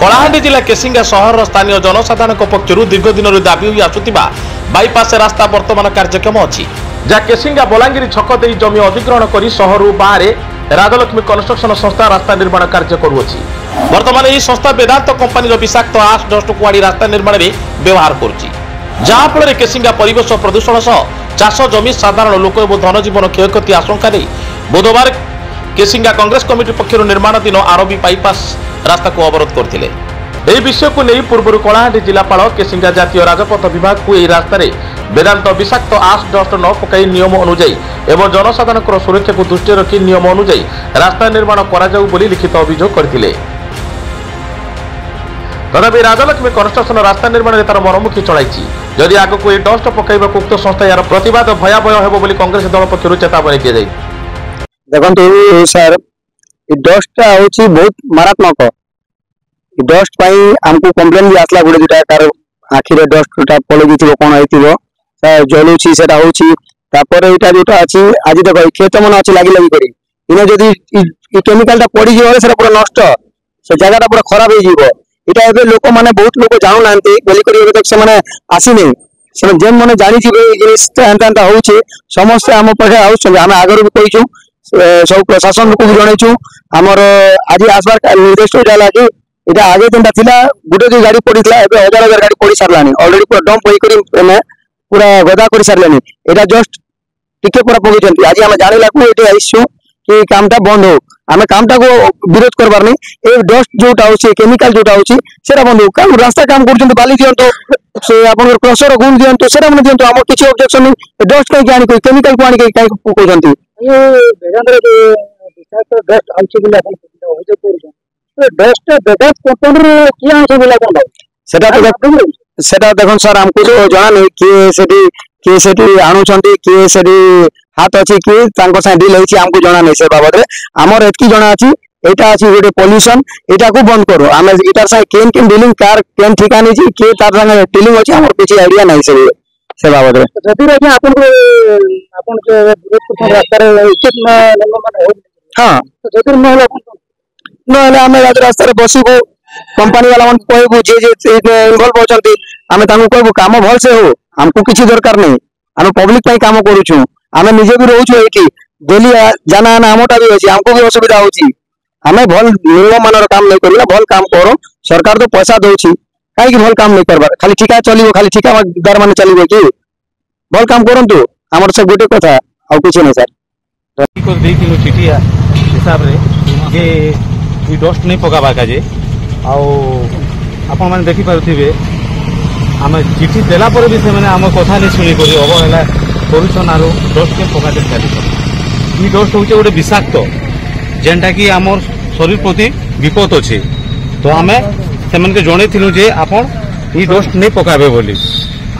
कलाहांडी जिला केसिंगा सहर स्थानीय जनसाधारण पक्षर दीर्घ दिन दाबी हो आसुवा बाईपास रास्ता वर्तमान कार्यक्षम अच्छी जहाँ केसिंगा बलांगीर छक दे जमी अधिग्रहण कर सहर बाहर राजलक्ष्मी कंस्ट्रक्शन संस्था रास्ता निर्माण कार्य करुच्ची। वर्तमान यह संस्था वेदांत कंपानी विषाक्त आश डस्ट को आड़ी रास्ता निर्माण में व्यवहार करुच्ची, जहाँफल केसिंगा परिवेश प्रदूषण सह चाष जमी साधारण लोक और धनजीवन क्षयक्षति आशंका नहीं बुधवार केसिंगा कांग्रेस कमिटी पक्षर निर्माणाधीन आरबी बाईपास रास्ता को अवरोध करते। यह विषय को नहीं पूर्व कलाहांडी जिलापाल केसिंगा जातीय राजपथ विभाग को यह रास्तार वेदांत विषाक्त आश डस्ट न पकाई नियम अनुଯାयी एवं जनसाधारण सुरक्षा को दृष्टि रखी नियम अनुଯାयी रास्ता निर्माण कर लिखित अभियोग करते। तथापि राजलक्ष्मी कंस्ट्रक्शन रास्ता निर्माण में तार मरमुखी चलाई जदि आग को डस्ट पकड़ उक्त संस्था यार प्रतिवाद भयावह होब कांग्रेस दल पक्ष चेतावनी दी जाए। देखो सर डस्ट हूँ बहुत मारात्मक डस्ट आमको कम्प्लेन भी आसला गोटे दुटा कार आखिरे डस्ट पलि कौन हो जलुची से यहाँ जोटा अच्छी आज देख खेत मन अच्छी लगी लगी करी इने जदि केमिकल पड़ गए पूरा नष्ट से जगह पूरा खराब हो लोक मैंने बहुत लोग जानू ना बोलिक से आसीनी जेन मैंने जानी जिन हूँ समस्ते आम पाखे आम आगर भी कहीचु सब प्रशासन को भी जनईचु आमर आज आसबार निर्देश है कि यहाँ आगे जेनटा था गोटे जो गाड़ी पड़ी हजार हजार गाड़ी पड़ सारा अलरेडी पूरा डंप होकर पूरा गदा कर सारे यहाँ जस्ट टिके पूरा पकड़ आज आम जाना ये आसु कि कामटा बंद हो आम कामटा को विरोध करवार नहीं ये डस्ट जोटा हो केमिकल जोटा हो बंद हो काम रास्ता काम कर बाली दिंतु से आप क्रसर गुण दिंतु से दिंतु आम किसी ऑब्जेक्शन नहीं डस्ट कहीं आनी केमिकल को आनी कहीं पकाउछंती सेटा देखो सर हमको तो जाना नहीं किए से आणुचंती किए से हाथ अच्छी किए डील होती हमको जाना नहीं से बाबद आमर एतकी जना अच्छी यहाँ अच्छी गोटे पॉल्यूशन यहाँ को बंद करो आम इटार साथ केन केन डीलिंग कार केन ठिका नहीं किए तार संगे डीलिंग अच्छी आम किसी आइडिया नहीं से बाबद हाँ ना आम रास्तार बसबू कंपनी वाला मन कहबू जे इनवल्व होती आम कहबू काम भल से हो हमको किसी दरकार नहीं आम पब्लिक काम करुचु आम निजे भी रोचु ये डेली जाना आना आमटा भी अच्छी हमको भी असुविधा होची आम भल निम्न मान काम नहीं कर भल काम करो सरकार तो पैसा दौची कहीं भल काम नहीं करवार खाली ठिका चलो खाली ठिकादार मान चलो कि भल काम करूँ आम से गोटे कथा आ कि नहीं सर चिठी हिसाब से डस्ट नहीं पकावा काजे आपण मैंने देखिपे आम चिठी देला पर भी से आम कथा नहीं शुणिक अवहेला करुन आरो डस्ट के पकाते छाड़ी डस्ट हूँ गोटे विषाक्त जेनटा कि आम शरीर प्रति विपद अच्छे तो आम से जनईलु जे आपन ये डस्ट नहीं पकाबे बोली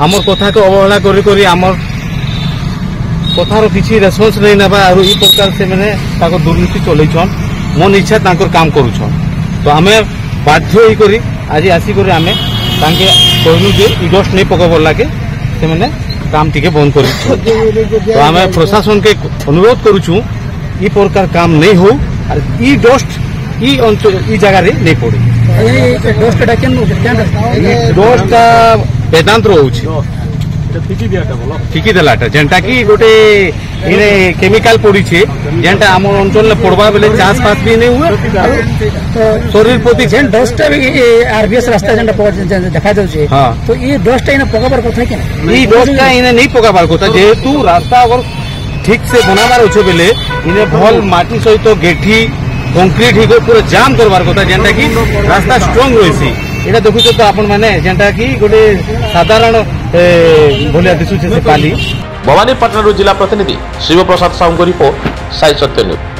आमर कथा को अवहेला करी आमर कथार किसी रेस्पन्स नहीं ना ये प्रकार से मैंने दुर्नीति चलैछन मन इच्छा काम करुछन तो आम बाध्य होकर आज आसिक आम कहलु जे डस्ट नहीं पकाब लगे से मैंने काम टिके बंद कर तो आम प्रशासन के अनुरोध करुचु ये प्रकार काम नहीं हो और ये डस्ट ये अंचल ये जगह नहीं पड़े डस्ट वेदांत रोचे फिकी देलाटा जेनटा कि गोटे इने केमिकल पड़ी जेनटा आम अंचल पड़वा बेले चाष फास भी नहीं हुए शरीर प्रति जेन डस्ट आरबीएस रास्ता जेनटा देखा जाउछे हां तो ये डस्ट इने पकाबार कथा कि ये डस्ट का इने नहीं पकाबार कथा जेहेतु रास्ता अगर ठीक से बनाबार अछि बेले इने भल माटी सहित गेठी कंक्रीट ही पूरा जाम करबार कथा जेनटा कि रास्ता स्ट्रांग रहिसी एटा देखुछ तो आपण माने जेनटा कि गोटे साधारण भलिया दिसुछे से पाली। भवानीपाटना जिला प्रतिनिधि शिव प्रसाद साहू रिपोर्ट साई सत्य न्यूज।